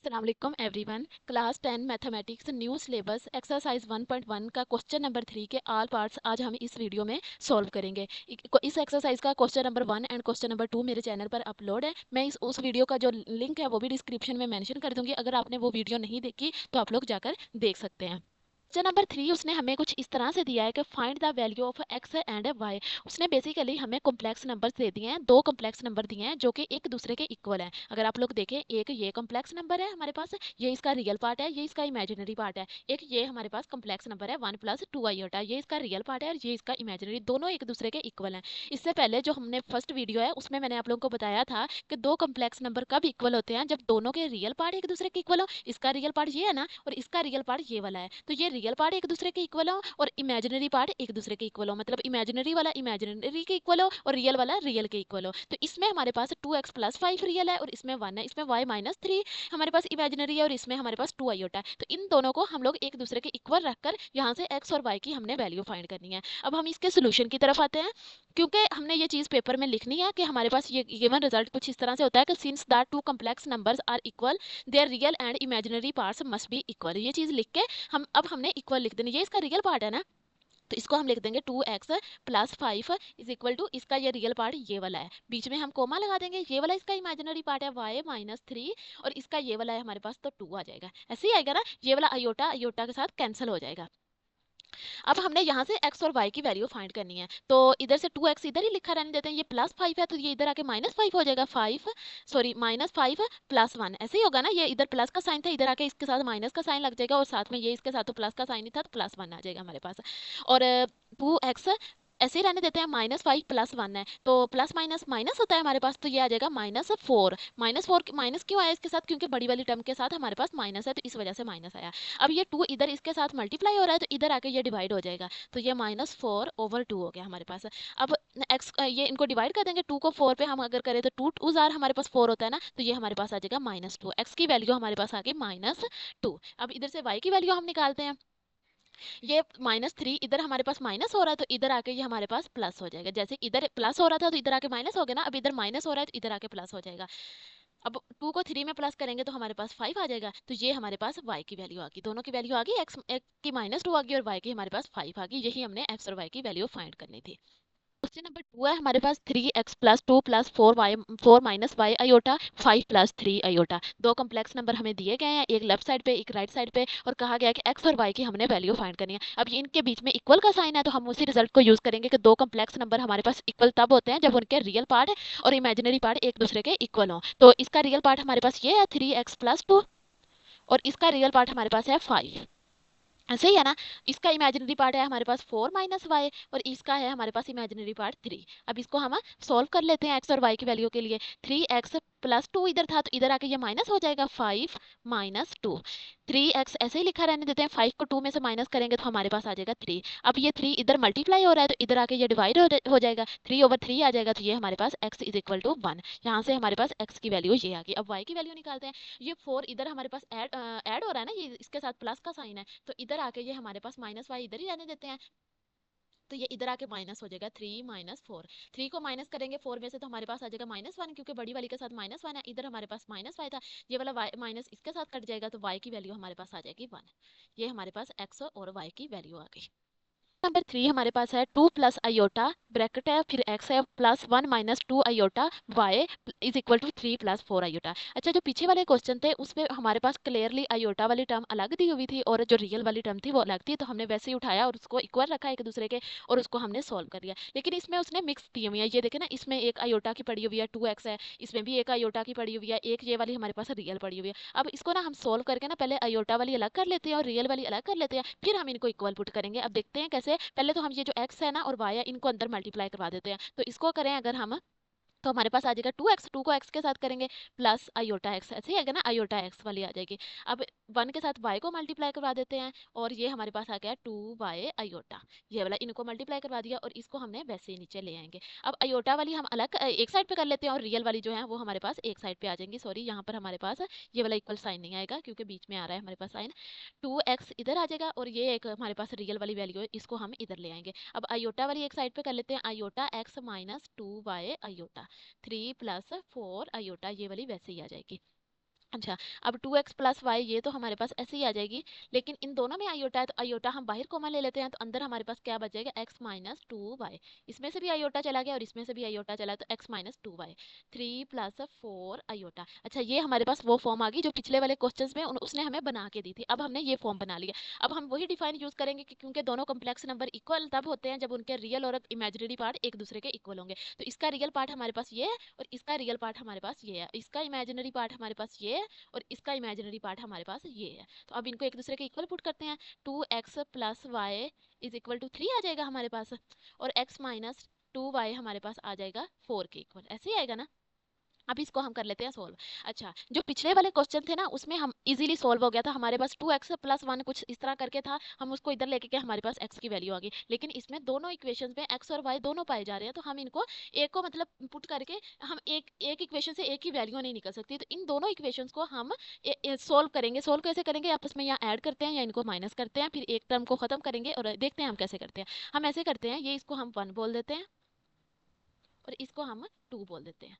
अस्सलाम वालेकुम everyone. Class 10 mathematics new syllabus exercise 1.1 का क्वेश्चन नंबर 3 के ऑल पार्ट्स आज हम इस वीडियो में सॉल्व करेंगे। इस एक्सरसाइज का question number 1 and question number 2 मेरे चैनल पर अपलोड है। मैं उस वीडियो का जो लिंक है वो भी डिस्क्रिप्शन में मेंशन कर दूंगी। अगर आपने वो वीडियो नहीं देखी तो आप लोग जाकर देख सकते हैं। क्वेश्चन नंबर 3 उसने हमें कुछ इस तरह से दिया है कि find the value of x and y. उसने बेसिकली हमें कॉम्प्लेक्स नंबर्स दे दिए हैं, दो कॉम्प्लेक्स नंबर दिए हैं जो कि एक दूसरे के इक्वल हैं। अगर आप लोग देखें, एक ये कॉम्प्लेक्स नंबर है हमारे पास, ये इसका रियल पार्ट है, ये इसका इमेजिनरी पार्ट है। एक ये हमारे पास कॉम्प्लेक्स नंबर है 1 + 2 आयोटा, ये इसका रियल पार्ट है और ये इसका इमेजिनरी, दोनों एक दूसरे के इक्वल हैं। इससे पहले जो हमने फर्स्ट वीडियो है उसमें मैंने आप लोगों को बताया था कि दो कॉम्प्लेक्स नंबर कब इक्वल होते हैं, जब दोनों के रियल पार्ट एक दूसरे के इक्वल हो। इसका रियल पार्ट ये है ना, और इसका रियल पार्ट ये वाला है, तो ये रियल पार्ट एक दूसरे के इक्वल हो और इमेजिनरी पार्ट एक दूसरे के इक्वल हो। मतलब इमेजिनरी वाला इमेजिनरी के इक्वल हो और रियल वाला रियल के इक्वल हो। तो इसमें हमारे पास 2x + 5 रियल है और इसमें 1 है। इसमें y - 3 हमारे पास इमेजिनरी है और इसमें हमारे पास 2 आयोटा है। तो इन दोनों को हम लोग एक दूसरे के इक्वल रखकर यहाँ से x और y की हमने वैल्यू फाइंड करनी है। अब हम इसके सोल्यूशन की तरफ आते हैं, क्योंकि हमने ये चीज़ पेपर में लिखनी है कि हमारे पास ये गिवन रिजल्ट कुछ इस तरह से होता है कि since the two complex numbers are equal their real and imaginary parts must be equal. ये चीज़ लिख के हमने इक्वल लिख देनी। ये इसका रियल पार्ट है ना, तो इसको हम लिख देंगे 2x + 5 इज इक्वल टू, इसका ये रियल पार्ट ये वाला है, बीच में हम कोमा लगा देंगे। ये वाला इसका इमेजिनरी पार्ट है y - 3 और इसका ये वाला है हमारे पास, तो 2 आ जाएगा। ऐसे ही आएगा ना, ये वाला आयोटा आयोटा के साथ कैंसिल हो जाएगा। अब हमने यहाँ से x और y की वैल्यू फाइंड करनी है, तो इधर से 2x इधर ही लिखा रहने देते हैं। ये +5 है तो ये इधर आके -5 हो जाएगा। -5 + 1 ऐसे ही होगा ना, ये इधर प्लस का साइन था, इधर आके इसके साथ माइनस का साइन लग जाएगा और साथ में ये इसके साथ तो प्लस का साइन ही था, तो +1 आ जाएगा हमारे पास। और 2x ऐसे ही रहने देते हैं, -5 + 1 है तो प्लस माइनस माइनस होता है हमारे पास, तो ये आ जाएगा -4। -4 माइनस क्यों आया इसके साथ, क्योंकि बड़ी वाली टर्म के साथ हमारे पास माइनस है, तो इस वजह से माइनस आया। अब ये 2 इधर इसके साथ मल्टीप्लाई हो रहा है तो इधर आके ये डिवाइड हो जाएगा, तो ये -4/2 हो गया हमारे पास। अब एक्स ये इनको डिवाइड कर देंगे, 2 को 4 पे हम अगर करें तो 2 2 जार हमारे पास 4 होता है ना, तो ये हमारे पास आ जाएगा -2। एक्स की वैल्यू हमारे पास आ गई -2। अब इधर से वाई की वैल्यू हम निकालते हैं। ये -3 इधर हमारे पास माइनस हो रहा है तो इधर आके ये हमारे पास प्लस हो जाएगा। जैसे इधर प्लस हो रहा था तो इधर आके माइनस हो गया ना, अब इधर माइनस हो रहा है तो इधर आके प्लस हो जाएगा। अब 2 को 3 में प्लस करेंगे तो हमारे पास 5 आ जाएगा, तो ये हमारे पास y की वैल्यू आ गई। दोनों की वैल्यू आ गई, x की -2 आ गई और y की हमारे पास 5 आ गई। यही हमने x और y की वैल्यू फाइंड करनी थी। क्वेश्चन नंबर 2 है हमारे पास 3x + 2 + 4y 4 - y iota 5 + 3 iota. दो कॉम्प्लेक्स नंबर हमें दिए गए हैं, एक लेफ्ट साइड पे एक राइट साइड पे, और कहा गया है कि x और y की हमने वैल्यू फाइंड करनी है। अब ये इनके बीच में इक्वल का साइन है तो हम उसी रिजल्ट को यूज करेंगे कि दो कॉम्प्लेक्स नंबर हमारे पास इक्वल तब होते हैं जब उनके रियल पार्ट और इमेजिनरी पार्ट एक दूसरे के इक्वल हो। तो इसका रियल पार्ट हमारे पास ये है 3x + 2 और इसका रियल पार्ट हमारे पास है 5। ऐसे ही है ना, इसका इमेजिनरी पार्ट है हमारे पास 4 - y और इसका है हमारे पास इमेजिनरी पार्ट 3। अब इसको हम सॉल्व कर लेते हैं एक्स और वाई की वैल्यू के लिए। 3x + 2 इधर था तो इधर आके ये माइनस हो जाएगा, 5 - 2। 3x ऐसे ही लिखा रहने देते हैं, 5 को 2 में से माइनस करेंगे तो हमारे पास आ जाएगा 3। अब ये 3 इधर मल्टीप्लाई हो रहा है तो इधर आके ये डिवाइड हो जाएगा, 3/3 आ जाएगा, तो ये हमारे पास x = 1। यहाँ से हमारे पास x की वैल्यू ये आ गई। अब y की वैल्यू निकालते हैं। ये 4 इधर हमारे पास ऐड हो रहा है ना, ये इसके साथ प्लस का साइन है, तो इधर आके ये हमारे पास -y इधर ही रहने देते हैं, तो ये इधर आके माइनस हो जाएगा 3 - 4। 3 को माइनस करेंगे 4 में से तो हमारे पास आ जाएगा -1, क्योंकि बड़ी वाली के साथ -1 है, इधर हमारे पास -y था, ये वाला y माइनस इसके साथ कट जाएगा तो y की वैल्यू हमारे पास आ जाएगी 1। ये हमारे पास x और y की वैल्यू आ गई। नंबर 3 हमारे पास है 2 + आयोटा ब्रैकेट है, फिर x है +1 - 2 आयोटा y = 3 + 4 आयोटा। अच्छा, जो पीछे वाले क्वेश्चन थे उसमें हमारे पास क्लियरली आयोटा वाली टर्म अलग दी हुई थी और जो रियल वाली टर्म थी वो अलग थी, तो हमने वैसे ही उठाया और उसको इक्वल रखा एक दूसरे के और उसको हमने सॉल्व कर लिया। लेकिन इसमें उसने मिक्स दी हुई है, ये देखे ना, इसमें एक आयोटा की पड़ी हुई है 2x है, इसमें भी एक आयोटा की पड़ी हुई है, एक ये वाली हमारे पास रियल पड़ी हुई है। अब इसको ना हम सोल्व करके ना पहले आयोटा वाली अलग कर लेते हैं और रियल वाली अलग कर लेते हैं, फिर हम इनको इक्वल पुट करेंगे। अब देखते हैं कैसे। पहले तो हम ये जो x है ना और y है इनको अंदर मल्टीप्लाई करवा देते हैं, तो इसको करें अगर हम, तो हमारे पास आ जाएगा 2x, 2 को x के साथ करेंगे प्लस आयोटा x, ऐसे ही आएगा ना, आयोटा x वाली आ जाएगी। अब 1 के साथ y को मल्टीप्लाई करवा देते हैं और ये हमारे पास आ गया 2y आयोटा, ये वाला इनको मल्टीप्लाई करवा दिया और इसको हमने वैसे ही नीचे ले आएंगे। अब आयोटा वाली हम अलग एक साइड पे कर लेते हैं और रियल वाली जो है वो हमारे पास एक साइड पे आ जाएंगी। सॉरी, यहाँ पर हमारे पास ये वाला इक्वल साइन नहीं आएगा क्योंकि बीच में आ रहा है हमारे पास साइन। 2x इधर आ जाएगा और ये एक हमारे पास रियल वाली वैल्यू है, इसको हम इधर ले आएंगे। अब आयोटा वाली एक साइड पे कर लेते हैं, iota x - 2y iota, 3 + 4 iota, ये वाली वैसे ही आ जाएगी। अच्छा, अब 2x प्लस वाई ये तो हमारे पास ऐसे ही आ जाएगी, लेकिन इन दोनों में आयोटा है तो आयोटा हम बाहर कॉमन ले लेते हैं, तो अंदर हमारे पास क्या बच जाएगा, x माइनस टू वाई। इसमें से भी आयोटा चला गया और इसमें से भी आयोटा चला, तो x minus two y, 3 + 4 iota. अच्छा, ये हमारे पास वो फॉर्म आ गई जो पिछले वाले क्वेश्चंस में उसने हमें बना के दी थी। अब हमने ये फॉर्म बना लिया। अब हम वही डिफाइन यूज करेंगे कि क्योंकि दोनों कॉम्प्लेक्स नंबर इक्वल तब होते हैं जब उनके रियल और इमेजिनरी पार्ट एक दूसरे के इक्वल होंगे। तो इसका रियल पार्ट हमारे पास ये है और इसका रियल पार्ट हमारे पास ये है, इसका इमेजिनरी पार्ट हमारे पास ये है और इसका इमेजिनरी पार्ट हमारे पास ये है। तो अब इनको एक दूसरे के इक्वल पुट करते हैं। 2x plus y is equal to 3 आ जाएगा हमारे पास, और x माइनस टू वाई हमारे पास आ जाएगा 4 के इक्वल। ऐसे ही आएगा ना। अब इसको हम कर लेते हैं सोल्व। अच्छा, जो पिछले वाले क्वेश्चन थे ना उसमें हम इजीली सोल्व हो गया था, हमारे पास 2x प्लस वन कुछ इस तरह करके था, हम उसको इधर लेके गए, हमारे पास x की वैल्यू आ गई। लेकिन इसमें दोनों इक्वेशंस में x और y दोनों पाए जा रहे हैं, तो हम इनको एक को मतलब पुट करके हम एक एक इक्वेशन से एक ही वैल्यू नहीं निकल सकती, तो इन दोनों इक्वेशंस को हम सोल्व करेंगे। सोल्व कैसे करेंगे, आपस में यहाँ ऐड करते हैं या इनको माइनस करते हैं, फिर एक टर्म को खत्म करेंगे और देखते हैं हम कैसे करते हैं। हम ऐसे करते हैं, ये इसको हम 1 बोल देते हैं और इसको हम 2 बोल देते हैं।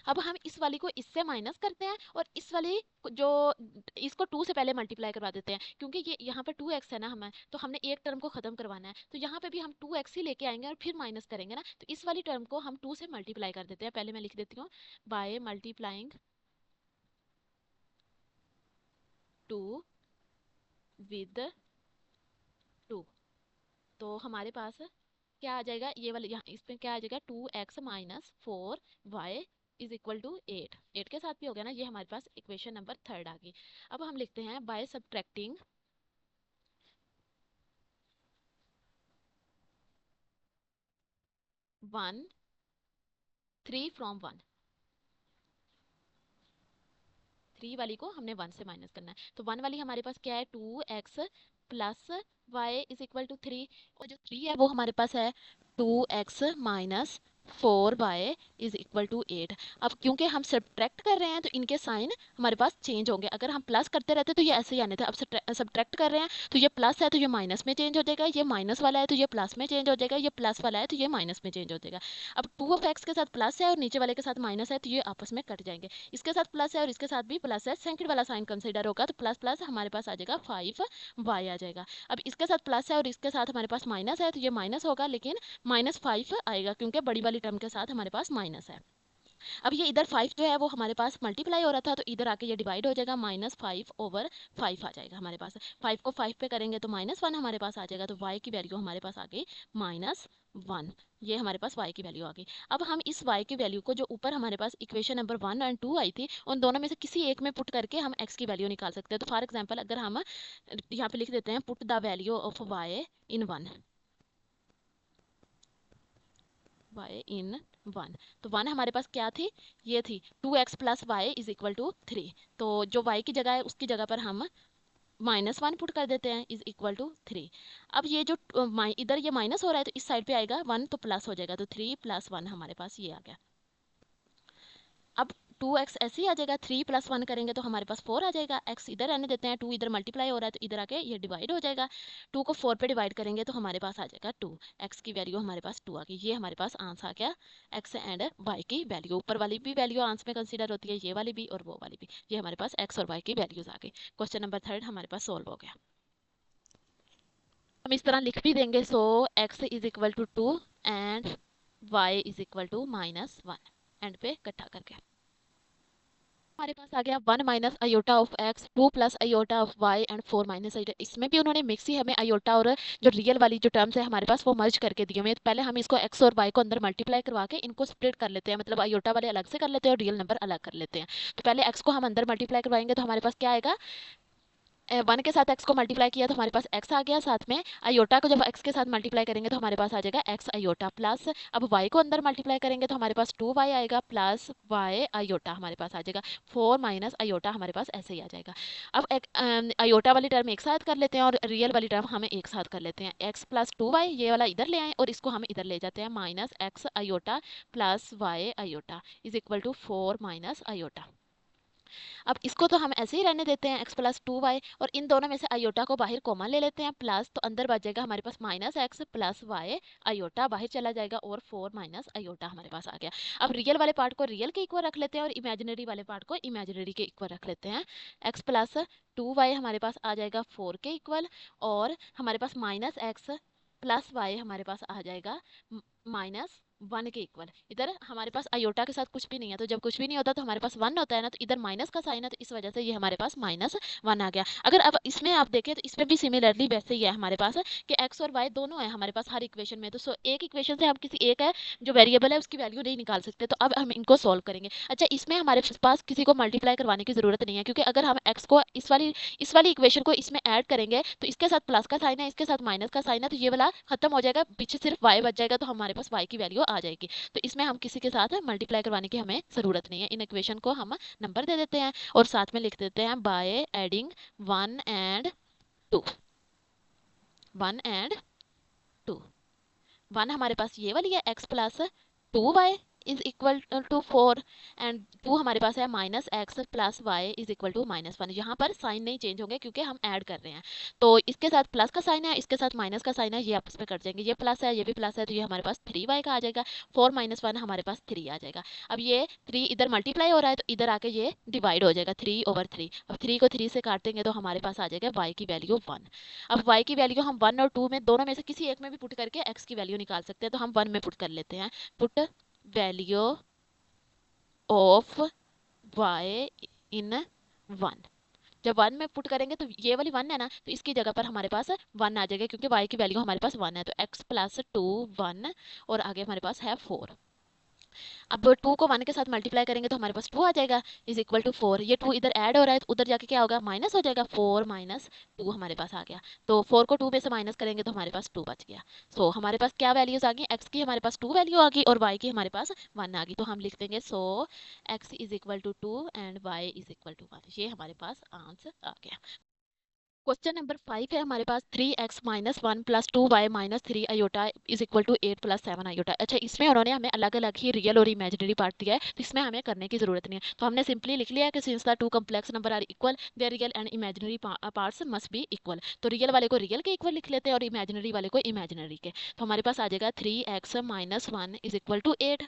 अब हम इस वाली को इससे माइनस करते हैं और इस वाली जो इसको 2 से पहले मल्टीप्लाई करवा देते हैं, क्योंकि ये यहाँ पर 2x है ना हमें, तो हमने एक टर्म को खत्म करवाना है, तो यहाँ पे भी हम 2x ही लेके आएंगे और फिर माइनस करेंगे ना, तो इस वाली टर्म को हम 2 से मल्टीप्लाई कर देते हैं। पहले मैं लिख देती हूँ, बाय मल्टीप्लाइंग 2 विद 2, तो हमारे पास क्या आ जाएगा, ये वाले यहाँ इसमें क्या आ जाएगा, 2x minus 4y is equal to 8। 8 के साथ भी हो गया ना, ये हमारे पास इक्वेशन नंबर थर्ड आ गई। अब हम लिखते हैं बाय सब्ट्रैक्टिंग 1 3 फ्रॉम 1। 3 वाली को हमने 1 से माइनस करना है, तो 1 वाली हमारे पास क्या है, 2x plus y is equal to 3, और जो 3 है वो हमारे पास है 2x minus 4y is equal to 8। अब क्योंकि हम सब्ट्रैक्ट कर रहे हैं तो इनके साइन हमारे पास चेंज होंगे। अगर हम प्लस करते रहते तो ये ऐसे ही आने थे, अब सब्ट्रैक्ट कर रहे हैं तो ये प्लस है तो ये माइनस में चेंज हो जाएगा, ये माइनस वाला है तो ये प्लस में चेंज हो जाएगा, ये प्लस वाला है तो ये माइनस में चेंज हो जाएगा। अब 2 के साथ प्लस है और नीचे वाले के साथ माइनस है, तो ये आपस में कट जाएंगे। इसके साथ प्लस है और इसके साथ भी प्लस है, सेकंड वाला साइन कंसीडर होगा, तो प्लस प्लस हमारे पास आ जाएगा 5y आ जाएगा। अब इसके साथ प्लस है और इसके साथ हमारे पास माइनस है, तो ये माइनस होगा, लेकिन -5 आएगा क्योंकि बड़ी वाली टर्म के साथ हमारे पास माइनस है। अब ये इधर 5 जो है वो हमारे पास मल्टीप्लाई हो रहा था, तो इधर आके ये डिवाइड हो जाएगा, -5/5 आ जाएगा हमारे पास। 5 को 5 पे करेंगे तो -1 हमारे पास आ जाएगा, तो y की वैल्यू हमारे पास आ गई -1। ये हमारे पास y की वैल्यू आ गई। अब हम इस y की वैल्यू को जो ऊपर हमारे पास इक्वेशन नंबर 1 और 2 आई थी, उन दोनों में से किसी एक में पुट करके हम x की वैल्यू निकाल सकते हैं। तो फॉर एग्जाम्पल अगर हम यहाँ पे लिख देते हैं, put the value of y in 1, y इन 1, तो 1 हमारे पास क्या थी, ये थी 2x plus y is equal to 3। तो जो y की जगह है उसकी जगह पर हम -1 पुट कर देते हैं, इज इक्वल टू 3। अब ये जो इधर ये माइनस हो रहा है तो इस साइड पे आएगा 1 तो प्लस हो जाएगा, तो 3 + 1 हमारे पास ये आ गया। अब 2x ऐसे ही आ जाएगा, 3 + 1 करेंगे तो हमारे पास 4 आ जाएगा। x इधर रहने देते हैं, 2 इधर मल्टीप्लाई हो रहा है तो इधर आके ये डिवाइड हो जाएगा। 2 को 4 पे डिवाइड करेंगे तो हमारे पास आ जाएगा 2। x की वैल्यू हमारे पास 2 आ गई। ये हमारे पास आंसर आ गया, x एंड y की वैल्यू। ऊपर वाली भी वैल्यू आंसर में कंसिडर होती है, ये वाली भी और वो वाली भी। ये हमारे पास x और y की वैल्यूज आ गई। क्वेश्चन नंबर थर्ड हमारे पास सोल्व हो गया। हम इस तरह लिख भी देंगे, so x is equal to 2 and y is equal to -1, and पे इकट्ठा करके हमारे पास आ गया 1 minus iota of x, 2 plus iota of y and 4 minus iota. इसमें भी उन्होंने मिक्स ही हमें आयोटा और जो रियल वाली जो टर्म्स है हमारे पास वो मर्ज करके दिए हुए हैं। तो पहले हम इसको x और y को अंदर मल्टीप्लाई करवा के इनको स्प्लिट कर लेते हैं, मतलब आयोटा वाले अलग से कर लेते हैं और रियल नंबर अलग कर लेते हैं। तो पहले x को हम अंदर मल्टीप्लाई करवाएंगे तो हमारे पास क्या आएगा, 1 के साथ x को मल्टीप्लाई किया तो हमारे पास x आ गया, साथ में आयोटा को जब x के साथ मल्टीप्लाई करेंगे तो हमारे पास आ जाएगा x आयोटा, प्लस अब y को अंदर मल्टीप्लाई करेंगे तो हमारे पास 2y आएगा, प्लस y आयोटा हमारे पास आ जाएगा, 4 माइनस आयोटा हमारे पास ऐसे ही आ जाएगा। अब एक आयोटा वाली टर्म एक साथ कर लेते हैं और रियल वाली टर्म हमें एक साथ कर लेते हैं। x प्लस 2y ये वाला इधर ले आए और इसको हम इधर ले जाते हैं, -x iota plus y iota is equal to 4 minus iota. अब इसको तो हम ऐसे ही रहने देते हैं x प्लस 2y, और इन दोनों में से आयोटा को बाहर कॉमन ले लेते हैं, प्लस तो अंदर बच जाएगा हमारे पास minus x plus Y, iota बाहर चला जाएगा और 4 माइनस आयोटा हमारे पास आ गया। अब रियल वाले पार्ट को रियल के इक्वल रख लेते हैं और इमेजिनरी वाले पार्ट को इमेजिनरी के इक्वल रख लेते हैं। x प्लस 2y हमारे पास आ जाएगा 4 के इक्वल, और हमारे पास माइनस एक्स प्लस वाई हमारे पास आ जाएगा माइनस 1 के इक्वल। इधर हमारे पास आयोटा के साथ कुछ भी नहीं है, तो जब कुछ भी नहीं होता तो हमारे पास 1 होता है ना, तो इधर माइनस का साइन है, तो इस वजह से ये हमारे पास -1 आ गया। अगर अब इसमें आप देखें तो इसमें भी सिमिलरली वैसे ही है हमारे पास कि x और y दोनों है हमारे पास हर इक्वेशन में, तो एक इक्वेशन से हम किसी एक है जो वेरिएबल है उसकी वैल्यू नहीं निकाल सकते, तो अब हम इनको सॉल्व करेंगे। अच्छा, इसमें हमारे पास किसी को मल्टीप्लाई करवाने की जरूरत नहीं है, क्योंकि अगर हम x को इस वाली इक्वेशन को इसमें ऐड करेंगे तो इसके साथ प्लस का साइन है, इसके साथ माइनस का साइन है, तो ये वाला खत्म हो जाएगा, पीछे सिर्फ y बच जाएगा, तो हमारे पास y की वैल्यू आ जाएगी। तो इसमें हम किसी के साथ मल्टीप्लाई करवाने की हमें ज़रूरत नहीं है, इन इक्वेशन को हम नंबर दे देते हैं और साथ में लिख देते हैं बाय एडिंग 1 एंड 2। 1 एंड 2, 1 हमारे पास ये वाली है x plus 2y is equal to 4, and 2 हमारे पास है minus x plus y is equal to -1। यहाँ पर साइन नहीं चेंज होंगे क्योंकि हम ऐड कर रहे हैं, तो इसके साथ प्लस का साइन है, इसके साथ माइनस का साइन है, ये आपस में कट जाएंगे, ये प्लस है ये भी प्लस है, तो ये हमारे पास 3y का आ जाएगा, 4 - 1 हमारे पास 3 आ जाएगा। अब ये 3 इधर मल्टीप्लाई हो रहा है तो इधर आके ये डिवाइड हो जाएगा 3/3। अब 3 को 3 से काट देंगे तो हमारे पास आ जाएगा y की वैल्यू 1। अब y की वैल्यू हम 1 और 2 में दोनों में से किसी एक में भी पुट करके x की वैल्यू निकाल सकते हैं, तो हम 1 में पुट कर लेते हैं। पुट वैल्यू ऑफ y इन 1। जब 1 में पुट करेंगे तो ये वाली 1 है ना, तो इसकी जगह पर हमारे पास 1 आ जाएगा, क्योंकि y की वैल्यू हमारे पास 1 है, तो x प्लस 2 1, और आगे हमारे पास है 4। अब 2 को 1 के साथ मल्टीप्लाई करेंगे तो हमारे पास 2 आ जाएगा इज इक्वल टू 4। ये 2 इधर ऐड हो रहा है तो उधर जाके क्या होगा, माइनस हो जाएगा, 4 - 2 हमारे पास आ गया। तो 4 को 2 में से माइनस करेंगे तो हमारे पास 2 बच गया। सो हमारे पास क्या वैल्यूज आ गई, x की हमारे पास 2 वैल्यू आ गई और y की हमारे पास 1 आ गई, तो हम लिख देंगे so x is equal to 2 and y is equal to 1। ये हमारे पास आंसर आ गया। क्वेश्चन नंबर 5 है हमारे पास 3x - 1 plus 2y - 3 iota is equal to 8 plus 7 iota. अच्छा, इसमें उन्होंने हमें अलग अलग ही रियल और इमेजिनरी पार्ट दिया है, तो इसमें हमें करने की जरूरत नहीं है, तो हमने सिंपली लिख लिया है कि since the two complex number are equal their real and imaginary parts must be equal. तो रियल वाले को रियल के इक्वल लिख लेते हैं और इमेजिनरी वाले को इमेजिनरी के। तो हमारे पास आ जाएगा 3x - 1 is equal to 8,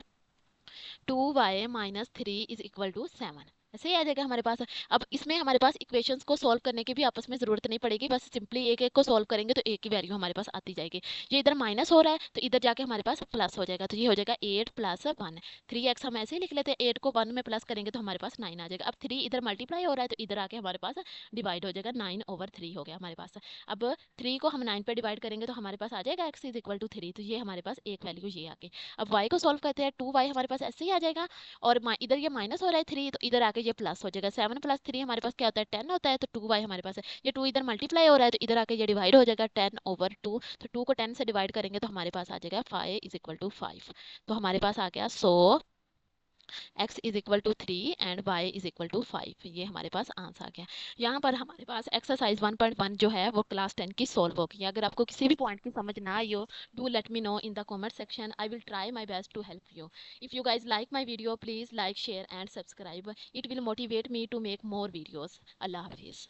2y - 3 is equal to 7। ऐसे ही आ जाएगा हमारे पास। अब इसमें हमारे पास इक्वेशंस को सॉल्व करने की भी आपस में जरूरत नहीं पड़ेगी, बस सिंपली एक एक को सॉल्व करेंगे तो एक की वैल्यू हमारे पास आती जाएगी। ये इधर माइनस हो रहा है तो इधर जाके हमारे पास प्लस हो जाएगा, तो ये हो जाएगा 8 प्लस 1। 3x हम ऐसे ही लिख लेते हैं, 8 को 1 में प्लस करेंगे तो हमारे पास 9 आ जाएगा। अब 3 इधर मल्टीप्लाई हो रहा है तो इधर आके हमारे पास डिवाइड हो जाएगा, 9/3 हो गया हमारे पास। अब 3 को हम 9 पे डिवाइड करेंगे तो हमारे पास आ जाएगा x इज इक्वल टू 3, तो ये हमारे पास एक वैल्यू ये आ गई। अब y को सॉल्व करते हैं, 2y हमारे पास ऐसे ही आ जाएगा, और इधर ये माइनस हो रहा है 3, तो इधर आके ये प्लस हो जाएगा। 7 + 3 हमारे पास क्या होता है, 10 होता है, तो 2y हमारे पास है। ये 2 इधर मल्टीप्लाई हो रहा है तो इधर आके ये डिवाइड हो जाएगा 10/2, तो 2 को 10 से डिवाइड करेंगे तो हमारे पास आ जाएगा 5 इज इक्वल टू 5। तो हमारे पास आ गया so x is equal to 3 and y is equal to 5। ये हमारे पास आंसर आ गया। यहाँ पर हमारे पास एक्सरसाइज 1.1 जो है वो क्लास 10 की सॉल्व हो गई। अगर आपको किसी भी पॉइंट की समझ ना आई हो, do let me know in the comment section, I will try my best to help you. If you guys like my video, please like, share and subscribe. It will motivate me to make more videos. Allah Hafiz.